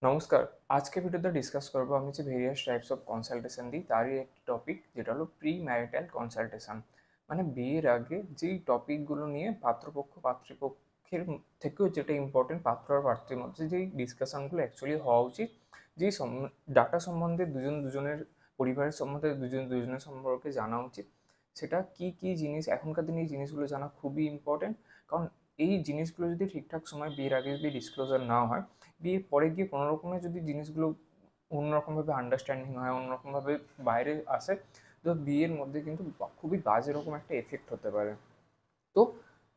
নমস্কার। আজকে ভিডিওতে ডিসকাস করব আমি যে ভেরিয়াস টাইপস অফ কনসালটেশন দিই তারই একটি টপিক যেটা হলো প্রি ম্যারিটাল কনসালটেশন। মানে বিয়ের আগে যেই টপিকগুলো নিয়ে পাত্রপক্ষ পাত্রীপক্ষের থেকেও যেটা ইম্পর্টেন্ট পাত্র আর পাত্রীর মধ্যে যেই ডিসকাশনগুলো অ্যাকচুয়ালি হওয়া উচিত, যেই ডাটা সম্বন্ধে দুজন দুজনের পরিবারের সম্বন্ধে দুজন দুজনের সম্পর্কে জানা উচিত, সেটা কি কি জিনিস এখনকার দিনে এই জিনিসগুলো জানা খুবই ইম্পর্টেন্ট। কারণ এই জিনিসগুলো যদি ঠিকঠাক সময় বিয়ের আগে যদি ডিসক্লোজার না হয়, বিয়ের পরে গিয়ে কোনো রকমের যদি জিনিসগুলো অন্যরকমভাবে আন্ডারস্ট্যান্ডিং হয়, অন্যরকমভাবে বাইরে আসে, তো বিয়ের মধ্যে কিন্তু খুবই বাজে রকম একটা এফেক্ট হতে পারে। তো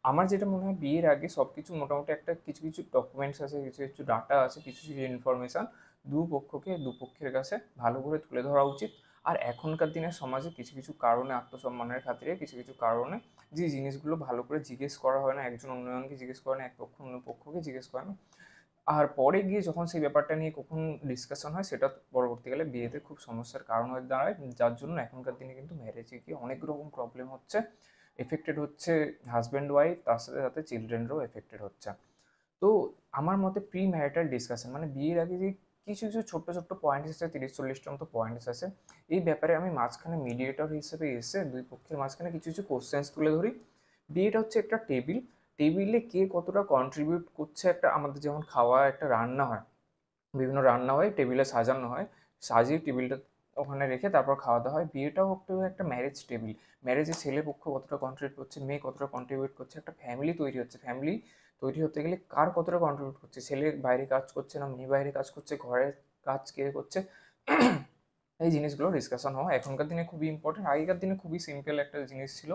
আমার যেটা মনে হয় বিয়ের আগে সব কিছু মোটামুটি একটা কিছু কিছু ডকুমেন্টস আছে, কিছু কিছু ডাটা আছে, কিছু কিছু ইনফরমেশান দুপক্ষের কাছে ভালো করে তুলে ধরা উচিত। আর এখনকার দিনের সমাজে কিছু কিছু কারণে আত্মসম্মানের খাতিরে কিছু কিছু কারণে যে জিনিসগুলো ভালো করে জিজ্ঞেস করা হয় না, একজন অন্যজনকে জিজ্ঞেস করে না, এক পক্ষ অন্য পক্ষকে জিজ্ঞেস করে না। আর পরে গিয়ে যখন সেই ব্যাপারটা নিয়ে কখন ডিসকাশন হয়, সেটা পরবর্তীকালে বিয়েতে খুব সমস্যার কারণ হয়ে দাঁড়ায়, যার জন্য এখনকার দিনে কিন্তু ম্যারেজে গিয়ে অনেক রকম প্রবলেম হচ্ছে, এফেক্টেড হচ্ছে হাজব্যান্ড ওয়াইফ, তার সাথে সাথে চিলড্রেনরাও এফেক্টেড হচ্ছে। তো আমার মতে প্রি ম্যারিটাল ডিসকাশন মানে বিয়ের আগে যে কিছু কিছু ছোট্ট ছোট্ট পয়েন্টস আছে, 30-40টা মতো পয়েন্টস আছে, এই ব্যাপারে আমি মাঝখানে মিডিয়েটর হিসেবে এসে দুই পক্ষের মাঝখানে কিছু কিছু কোশ্চেন্স তুলে ধরি। বিয়েটা হচ্ছে একটা টেবিল, টেবিলে কে কতটা কন্ট্রিবিউট করছে, একটা আমাদের যেমন খাওয়া একটা রান্না হয়, বিভিন্ন রান্না হয়, টেবিলে সাজানো হয়, সাজিয়ে টেবিলটা ওখানে রেখে তারপর খাওয়া দাওয়া হয়। বিয়েটাও একটা ম্যারেজ টেবিল, ম্যারেজে ছেলে পক্ষ কতটা কন্ট্রিবিউট করছে, মেয়ে কতটা কন্ট্রিবিউট করছে, একটা ফ্যামিলি তৈরি হচ্ছে, ফ্যামিলি তৈরি হতে গেলে কার কতটা কন্ট্রিবিউট করছে, ছেলে বাইরে কাজ করছে না মেয়ে বাইরে কাজ করছে, ঘরের কাজ কে করছে, এই জিনিসগুলো ডিসকাশন হওয়া এখনকার দিনে খুবই ইম্পর্টেন্ট। আগেকার দিনে খুবই সিম্পল একটা জিনিস ছিল,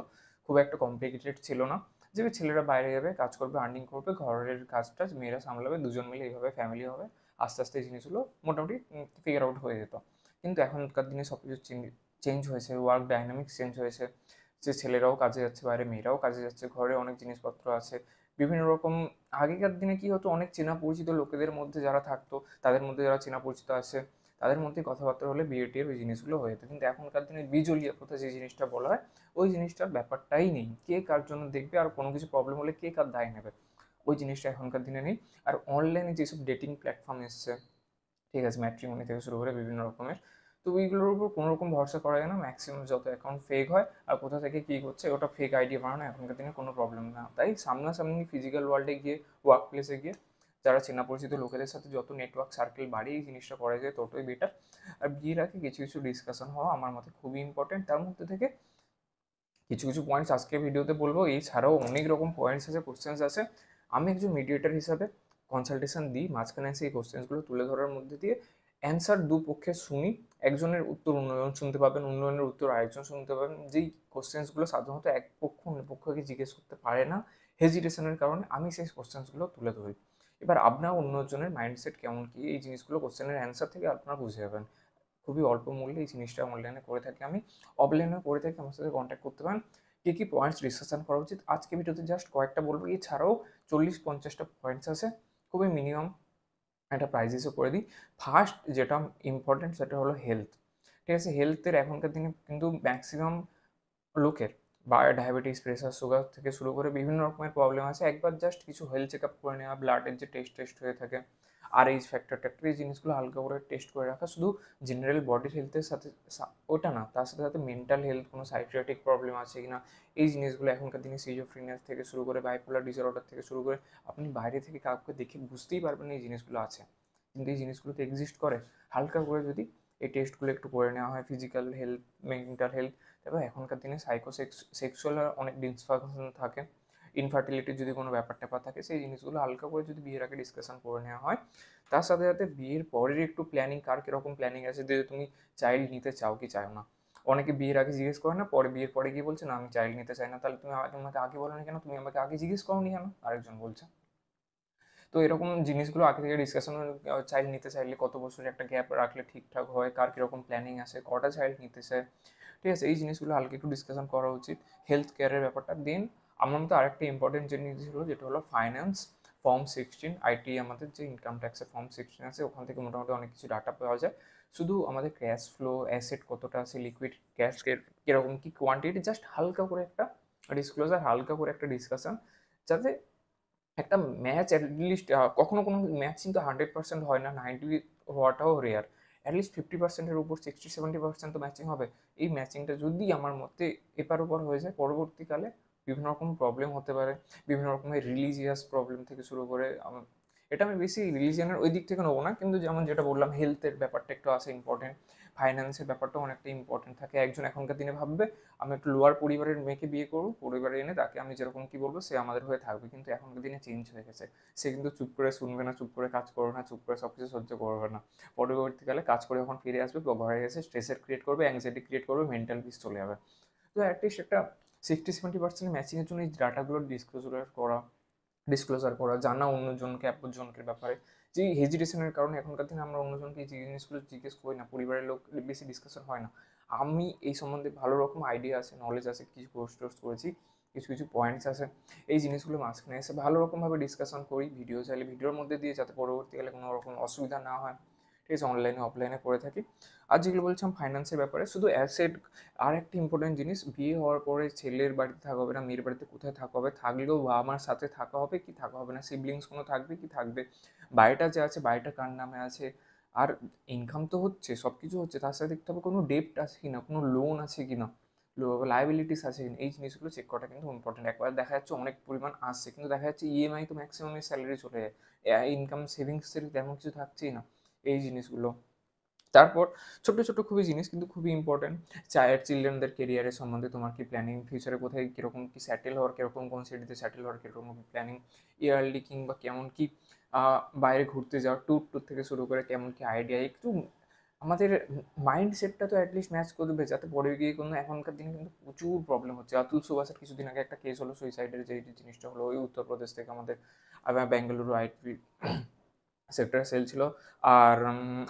খুব একটা কমপ্লিকেটেড ছিল না, যে ছেলেরা বাইরে যাবে কাজ করবে আর্নিং করবে, ঘরের কাজটা মেয়েরা সামলাবে, দুজন মিলে এইভাবে ফ্যামিলি হবে। আস্তে আস্তে এই জিনিসগুলো মোটামুটি ফিগার আউট হয়ে যেত। কিন্তু এখনকার দিনে সব কিছু চেঞ্জ হয়েছে, ওয়ার্ক ডাইনামিক্স চেঞ্জ হয়েছে, যে ছেলেরাও কাজে যাচ্ছে বাইরে, মেয়েরাও কাজে যাচ্ছে, ঘরে অনেক জিনিসপত্র আছে বিভিন্ন রকম। আগেকার দিনে কি হতো, অনেক চেনা পরিচিত লোকেদের মধ্যে যারা থাকতো, তাদের মধ্যে যারা চেনা পরিচিত আছে তাদের মধ্যে কথাবার্তা হলে বিয়ে টিয়ের ওই জিনিসগুলো হয়ে যেত। কিন্তু এখনকার দিনে বিজলিয়া প্রথা যে জিনিসটা বলা হয়, ওই জিনিসটার ব্যাপারটাই নেই, কে কার জন্য দেখবে আর কোনো কিছু প্রবলেম হলে কে কার দায় নেবে, ওই জিনিসটা এখনকার দিনে নেই। আর অনলাইনে যেসব ডেটিং প্ল্যাটফর্ম এসছে, ঠিক আছে, ম্যাট্রিমনি থেকে শুরু করে বিভিন্ন রকমের, তো ওইগুলোর উপর কোনো রকম ভরসা করা যায় না। ম্যাক্সিমাম যত অ্যাকাউন্ট ফেক হয়, আর কোথা থেকে কী করছে ওটা ফেক আইডি বানানো এখনকার দিনে কোনো প্রবলেম না। তাই সামনাসামনি ফিজিক্যাল ওয়ার্ল্ডে গিয়ে, ওয়ার্ক প্লেসে গিয়ে যারা চেনা পরিচিত লোকেদের সাথে যত নেটওয়ার্ক সার্কেল বাড়িয়ে এই জিনিসটা করা যায় ততই বেটার। আর বিয়ের আগে কিছু কিছু ডিসকাশন হওয়া আমার মতে খুবই ইম্পর্টেন্ট। তার মধ্যে থেকে কিছু কিছু পয়েন্টস আজকে ভিডিওতে বলবো, এছাড়াও অনেক রকম পয়েন্টস আছে, কোশ্চেন্স আছে। আমি একজন মিডিয়েটর হিসাবে কনসালটেশন দিই, মাঝখানে এসে এই কোশ্চেন্সগুলো তুলে ধরার মধ্যে দিয়ে অ্যান্সার দুপক্ষে শুনি, একজনের উত্তর অন্যজন শুনতে পাবেন, অন্যজনের উত্তর আরেকজন শুনতে পাবেন। যেই কোশ্চেন্সগুলো সাধারণত এক পক্ষ অন্য পক্ষকে জিজ্ঞেস করতে পারে না হেজিটেশনের কারণে, আমি সেই কোশ্চেন্সগুলো তুলে ধরি। এবার আপনার অন্যজনের মাইন্ডসেট কেমন কী এই জিনিসগুলো কোশ্চেনের অ্যান্সার থেকে আপনারা বুঝে যাবেন। খুবই অল্প মূল্যে এই জিনিসটা অনলাইনে করে থাকি আমি, অফলাইনেও করে থাকি, আমার সাথে কন্ট্যাক্ট করতে পারেন। কী কী পয়েন্টস ডিসকাশন করা উচিত আজকে ভিডিওতে জাস্ট কয়েকটা বলবো, এছাড়াও 40-50টা পয়েন্টস আছে, খুবই মিনিমাম একটা প্রাইজেসও করে দিই। ফার্স্ট যেটা ইম্পর্টেন্ট সেটা হলো হেলথ, ঠিক আছে। হেলথের এখনকার দিনে কিন্তু ম্যাক্সিমাম লোকের বা ডায়াবেটিস, প্রেশার, সুগার থেকে শুরু করে বিভিন্ন রকমের প্রবলেম আছে। একবার জাস্ট কিছু হেলথ চেক আপ করে নেওয়া, ব্লাডের যে টেস্ট হয়ে থাকে, আর এইজ ফ্যাক্টর ট্যাক্টর, এই জিনিসগুলো হালকা করে টেস্ট করে রাখা, শুধু জেনারেল বডির হেলথের সাথে ওটা না, তার সাথে সাথে মেন্টাল হেলথ, কোনো সাইকিয়াট্রিক প্রবলেম আছে কিনা, এই জিনিসগুলো এখনকার দিনে সিজোফ্রেনিয়া থেকে শুরু করে বাইপোলার ডিসঅর্ডার থেকে শুরু করে, আপনি বাইরে থেকে কাউকে দেখে বুঝতেই পারবেন না এই জিনিসগুলো আছে, কিন্তু এই জিনিসগুলো তো এক্সিস্ট করে। হালকা করে যদি এই টেস্টগুলো একটু করে নেওয়া হয়, ফিজিক্যাল হেলথ, মেন্টাল হেলথ, তারপর এখনকার দিনে সেক্সুয়াল অনেক ডিসফাংশন থাকে, ইনফার্টিলিটির যদি কোনো ব্যাপার ট্যাপার থাকে, সেই জিনিসগুলো হালকা করে যদি বিয়ের আগে ডিসকাশন করে নেওয়া হয়, তার সাথে সাথে বিয়ের পরের একটু প্ল্যানিং, কার কীরকম প্ল্যানিং আছে, যে তুমি চাইল্ড নিতে চাও কি চাও না। অনেকে বিয়ের আগে জিজ্ঞেস করে না, পরে বিয়ের পরে গিয়ে বলছে না আমি চাইল্ড নিতে চাই না। তাহলে তুমি আমাকে আগে বলো না কেন, তুমি আমাকে আগে জিজ্ঞেস করো নি কেন, আরেকজন বলছে। তো এরকম জিনিসগুলো আগে থেকে ডিসকাশন, চাইল্ড নিতে চাইলে কত বছরের একটা গ্যাপ রাখলে ঠিকঠাক হয়, কার কীরকম প্ল্যানিং আছে, কটা চাইল্ড নিতে চায়, ঠিক আছে, এই জিনিসগুলো হালকা একটু ডিসকাশন করা উচিত। হেলথ কেয়ারের ব্যাপারটা দেন আমার মতো আরেকটা ইম্পর্টেন্ট জিনিস হলো যেটা হলো ফাইন্যান্স। ফর্ম 16 আইটি, আমাদের যে ইনকাম ট্যাক্সের ফর্ম 16 আছে, ওখান থেকে মোটামুটি অনেক কিছু ডাটা পাওয়া যায়। শুধু আমাদের ক্যাশ ফ্লো, অ্যাসেট কতটা আছে, লিকুইড ক্যাশ কীরকম কী কোয়ান্টিটি, জাস্ট হালকা করে একটা ডিসক্লোজার, হালকা করে একটা ডিসকাশন, যাতে একটা ম্যাচ অ্যাটলিস্ট কখনো কোনো ম্যাচ কিন্তু 100% হয় না, 90 হওয়াটাও রেয়ার। অ্যাটলিস্ট 50%-এর উপর 60-70% তো ম্যাচিং হবে। এই ম্যাচিংটা যদি আমার মতে এপার ওপার হয়ে যায়, পরবর্তীকালে বিভিন্ন রকম প্রবলেম হতে পারে। বিভিন্ন রকমের রিলিজিয়াস প্রবলেম থেকে শুরু করে এটা আমি বেশি রিলিজিয়ানের ওই দিক থেকে নেবো না, কিন্তু যেমন যেটা বললাম হেলথের ব্যাপারটা একটু আসে ইম্পর্টেন্ট, ফাইন্যান্সের ব্যাপারটাও অনেকটা ইম্পর্টেন্ট থাকে। একজন এখনকার দিনে ভাববে আমি একটু লোয়ার পরিবারের মেয়েকে বিয়ে করবো, পরিবারে এনে তাকে আমি যেরকম কি বলবো সে আমাদের হয়ে থাকবে, কিন্তু এখনকার দিনে চেঞ্জ হয়ে গেছে। সে কিন্তু চুপ করে শুনবে না, চুপ করে কাজ করবে না, চুপ করে সব কিছু সহ্য করবে না। পরবর্তীকালে কাজ করে যখন ফিরে আসবে ঘরে এসে স্ট্রেসের ক্রিয়েট করবে, অ্যাংজাইটি ক্রিয়েট করবে, মেন্টাল পিস চলে যাবে। তো অ্যাটলিস্ট একটা 60-70% ম্যাচিংয়ের জন্য এই ডাটাগুলো ডিসক্লোজার করা, জানা অন্যজনকে আপনজনকে ব্যাপারে। যে হেজিটেশনের কারণে এখনকার দিনে আমরা অন্যজনকে এই জিনিসগুলো জিজ্ঞেস করি না, পরিবারের লোক বেশি ডিসকাশন হয় না। আমি এই সম্বন্ধে ভালো রকম আইডিয়া আছে, নলেজ আছে, কিছু কোর্স টোর্স করেছি, কিছু কিছু পয়েন্টস আছে। এই জিনিসগুলো মাঝখানে এসে ভালো রকমভাবে ডিসকাশন করি, ভিডিও চাইলে ভিডিওর মধ্যে দিয়ে, যাতে পরবর্তীকালে কোনো রকম অসুবিধা না হয়। ঠিক আছে, অনলাইনে অফলাইনে করে থাকি। আর যেগুলো বলছিলাম ফাইন্যান্সের ব্যাপারে, শুধু অ্যাসেট। আর একটা ইম্পর্টেন্ট জিনিস, বিয়ে হওয়ার পরে ছেলের বাড়িতে থাকা হবে না, মেয়ের বাড়িতে কোথায় থাকা হবে, থাকলেও বাবা মার সাথে থাকা হবে কি থাকা হবে না, সিবলিংস কোনো থাকবে কি থাকবে, বাড়িটা যে আছে বাড়িটা কার নামে আছে, আর ইনকাম তো হচ্ছে, সব কিছু হচ্ছে, তার সাথে দেখতে হবে কোনো ডেপ্ট আছে কি না, কোনো লোন আছে কি না, লায়াবিলিটিস আছে কিনা, এই জিনিসগুলো চেক করাটা কিন্তু ইম্পর্টেন্ট। একবার দেখা যাচ্ছে অনেক পরিমাণ আসছে, কিন্তু দেখা যাচ্ছে ইএমআই তো ম্যাক্সিমাম স্যালারি চলে যায়, ইনকাম সেভিংসের তেমন কিছু থাকছেই না। এই জিনিসগুলো, তারপর ছোট ছোট খুবই জিনিস কিন্তু খুবই ইম্পর্টেন্ট। চাইল্ড চিলড্রেনদের কেরিয়ারের সম্বন্ধে তোমার কি প্ল্যানিং, ফিউচারে কোথায় কীরকম কি সেটেল হওয়ার, কীরকম কোন সিটিতে সেটেল হওয়ার কীরকম প্ল্যানিং, ইয়ারলি কিংবা কেমন কি বাইরে ঘুরতে যাওয়ার ট্যুর ট্যুর থেকে শুরু করে কেমন কি আইডিয়া, একটু আমাদের মাইন্ডসেটটা তো অ্যাটলিস্ট ম্যাচ করবে, যাতে পরে গিয়ে কোনো, এখনকার দিনে কিন্তু প্রচুর প্রবলেম হচ্ছে। অতুল সুভাষের কিছুদিন আগে একটা কেস হলো সুইসাইডের, যে জিনিসটা হলো ওই উত্তরপ্রদেশ থেকে আমাদের বেঙ্গালুরু আইটি সেক্টরে সেল ছিল, আর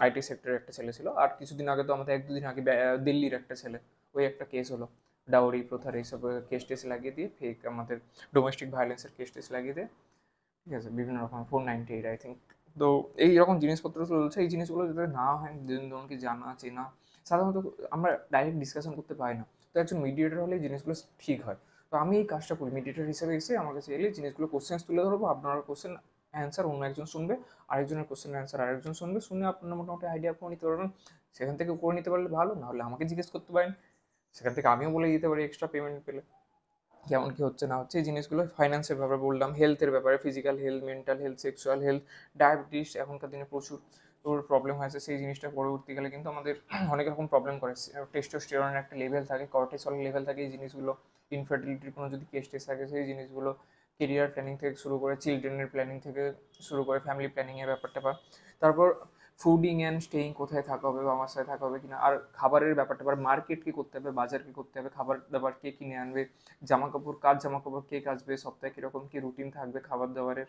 আইটি সেক্টরের একটা ছেলে ছিল। আর কিছুদিন আগে তো আমাদের 1-2 দিন আগে দিল্লির একটা ছেলে, ওই একটা কেস হলো ডাউরি প্রথার এইসব কেস টেস লাগিয়ে দিয়ে, ফেক আমাদের ডোমেস্টিক ভায়োলেন্সের কেস টেস লাগিয়ে দিয়ে, ঠিক আছে, বিভিন্ন রকম 498 আই থিঙ্ক। তো এই রকম জিনিসপত্র চলছে, এই জিনিসগুলো যাতে না হয়, জনকে জানা চেনা, সাধারণত আমরা ডাইরেক্ট ডিসকাশন করতে পারি না। তো একজন মিডিয়েটর হলে এই জিনিসগুলো ঠিক হয়। তো আমি এই কাজটা করি, মিডিয়েটর হিসেবে এসে আমার কাছে এলে জিনিসগুলো কোশ্চেন্স তুলে ধরবো, আপনারা কোশ্চেন অ্যান্সার অন্য একজন শুনবে, আরেকজনের কোশ্চেন অ্যান্সার আরেকজন শুনবে, শুনে আপনারা মোটামুটি আইডিয়া করে নিতে পারবেন। সেখান থেকে করে নিতে পারলে ভালো, নাহলে আমাকে জিজ্ঞেস করতে পারেন, সেখান থেকে আমিও বলে দিতে পারি এক্সট্রা পেমেন্ট পেলে কেমন কি হচ্ছে না হচ্ছে। এই জিনিসগুলো ফাইন্যান্সের ব্যাপারে বললাম, হেলথের ব্যাপারে, physical health, mental health, sexual health, diabetes এখনকার দিনে প্রচুর প্রবলেম হয়েছে। সেই জিনিসটা পরবর্তীকালে কিন্তু আমাদের অনেক রকম প্রবলেম করে। টেস্টোস্টেরনের একটা লেভেল থাকে, কর্টিসলের লেভেল থাকে, এই জিনিসগুলো, ইনফার্টিলিটির কোনো যদি কেস টেস থাকে সেই জিনিসগুলো, কেরিয়ার প্ল্যানিং থেকে শুরু করে, চিলড্রেনের প্ল্যানিং থেকে শুরু করে, ফ্যামিলি প্ল্যানিংয়ের ব্যাপারটা পার। তারপর ফুডিং অ্যান্ড স্টেইং, কোথায় থাকা হবে বা আমার সাথে থাকা হবে কিনা, আর খাবারের ব্যাপারটা পার, মার্কেট কি করতে হবে, বাজার কি করতে হবে, খাবার দাবার কে কিনে আনবে, জামা কাপড় জামা কাপড় কে কাচবে, সপ্তাহে কীরকম কী রুটিন থাকবে খাবার দাবারের,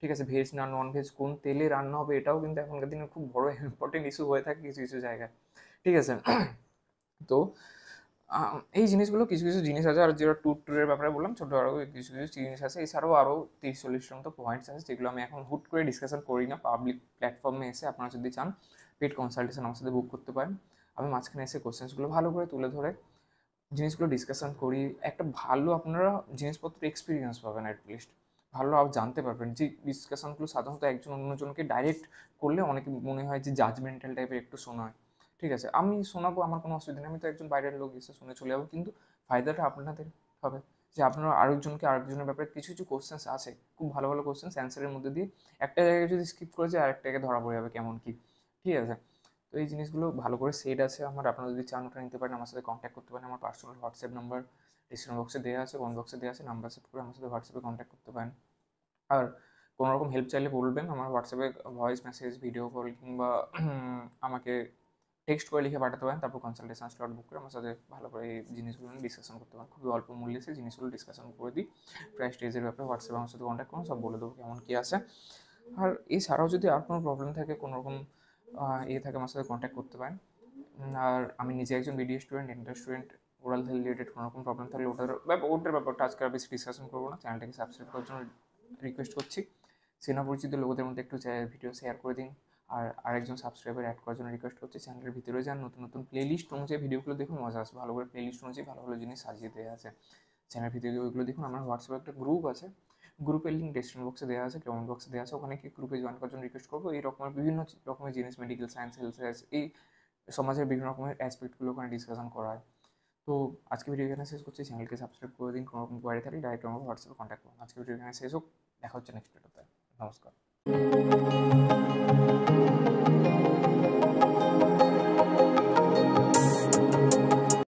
ঠিক আছে, ভেজ না নন ভেজ, কোন তেলে রান্না হবে, এটাও কিন্তু এখনকার দিনে খুব বড় ইম্পর্টেন্ট ইস্যু হয়ে থাকে কিছু কিছু জায়গায়, ঠিক আছে। তো এই জিনিসগুলো, কিছু কিছু জিনিস আছে, আর যেটা ট্যুরের ব্যাপারে বললাম, ছোটো আরও কিছু কিছু জিনিস আছে, এছাড়াও আরও 30-40টার মতো পয়েন্টস আছে, যেগুলো আমি এখন হুট করে ডিসকাশন করি না। পাবলিক প্ল্যাটফর্মে এসে আপনারা যদি চান পেড কনসালটেশন আমার সাথে বুক করতে পারেন, আমি মাঝখানে এসে কোশ্চেন্সগুলো ভালো করে তুলে ধরে জিনিসগুলো ডিসকাশন করি। একটা ভালো আপনারা জিনিসপত্র এক্সপিরিয়েন্স পাবেন, অ্যাটলিস্ট ভালো জানতে পারবেন। যে ডিসকাশনগুলো সাধারণত একজন অন্যজনকে ডাইরেক্ট করলে অনেকে মনে হয় যে জাজমেন্টাল টাইপের একটু শোনা হয়, ঠিক আছে, আমি শোনাবো, আমার কোনো অসুবিধা নেই, আমি তো একজন বাইরের লোক এসে শুনে চলে যাবো, কিন্তু ফায়দাটা আপনাদের হবে যে আপনারা আরেকজনের ব্যাপারে কিছু কিছু কোশ্চেন্স আছে, খুব ভালো ভালো কোশ্চেন্স অ্যান্সারের মধ্যে দিয়ে একটা জায়গায় যদি স্কিপ করে যায় আরেকটাকে ধরা পড়ে যাবে কেমন কি, ঠিক আছে। তো এই জিনিসগুলো ভালো করে সেট আছে আমার, আপনারা যদি চান ওটা নিতে পারেন, আমার সাথে কন্ট্যাক্ট করতে পারেন। আমার পার্সোনাল হোয়াটসঅ্যাপ নাম্বার ডিসক্রিপশন বক্সে দেওয়া আছে, কমেন্ট বক্সে দেওয়া আছে, নাম্বার সেভ করে আমার সাথে হোয়াটসঅ্যাপে কন্ট্যাক্ট করতে পারেন। আর কোনো রকম হেল্প চাইলে বলবেন, আমার হোয়াটসঅ্যাপে ভয়েস মেসেজ, ভিডিও কল কিংবা আমাকে টেক্সট করে লিখে পাঠাতে পারেন। তারপর কনসালটেশন স্লট বুক করে আমার সাথে ভালো করে এই জিনিসগুলো নিয়ে ডিসকাশন করতে পারেন। খুবই অল্প মূল্যে সেই জিনিসগুলো ডিসকাশন করে দিই। প্রাইস স্টেজের ব্যাপারে হোয়াটসঅ্যাপে আমার সাথে কন্ট্যাক্ট করুন, সব বলে দেবো কেমন কী আছে। আর এছাড়াও যদি আর কোনো প্রবলেম থাকে, কোনো রকম থাকে, আমার সাথে কন্ট্যাক্ট করতে পারেন। আর আমি নিজে একজন BDA student, inter student, oral health related কোনো রকম প্রবলেম থাকলে ওটার ব্যাপারটা আজকে আর বেশি ডিসকাশন করবো না। চ্যানেলটাকে সাবস্ক্রাইব করার জন্য রিকোয়েস্ট করছি। চেনা পরিচিত লোকদের মধ্যে একটু ভিডিও শেয়ার করে দিন। আর আরেকজন সাবস্ক্রাইবার অ্যাড করার জন্য রিকোয়েস্ট করছি। চ্যানেলের ভিতরে যান, নতুন নতুন প্লেলিস্ট অনুযায়ী ভিডিওগুলো দেখুন, মজা আসবে। ভালো করে প্লেলিস্ট অনুযায়ী ভালো ভালো জিনিস সাজিয়ে দেওয়া আছে চ্যানেলের ভিতরে, ওইগুলো দেখুন। আমার হোয়াটসঅ্যাপে একটা গ্রুপ আছে, গ্রুপের লিঙ্ক ডেসক্রিপশন বক্সে দেওয়া আছে, কমেন্ট বক্সে দেওয়া আছে, ওখানে কি গ্রুপে জয়েন করার জন্য রিকোয়েস্ট করবো। এই রকমের বিভিন্ন রকমের জিনিস, মেডিকেল সায়েন্স, হেলথ সায়েন্স, এই সমাজের বিভিন্ন রকমের অ্যাসপেক্টগুলো ওখানে ডিসকাশন করা হয়। তো আজকে ভিডিও এখানে শেষ করছি। চ্যানেলকে সাবস্ক্রাইব করে দিন। কোনো রকম কোয়ারি থাকলে ডাইরেক্ট আমার হোয়াটসঅ্যাপে কন্ট্যাক্ট করুন। আজকে ভিডিও এখানে শেষ হোক, দেখা হচ্ছে নেক্সট ভিডিওতে। নমস্কার।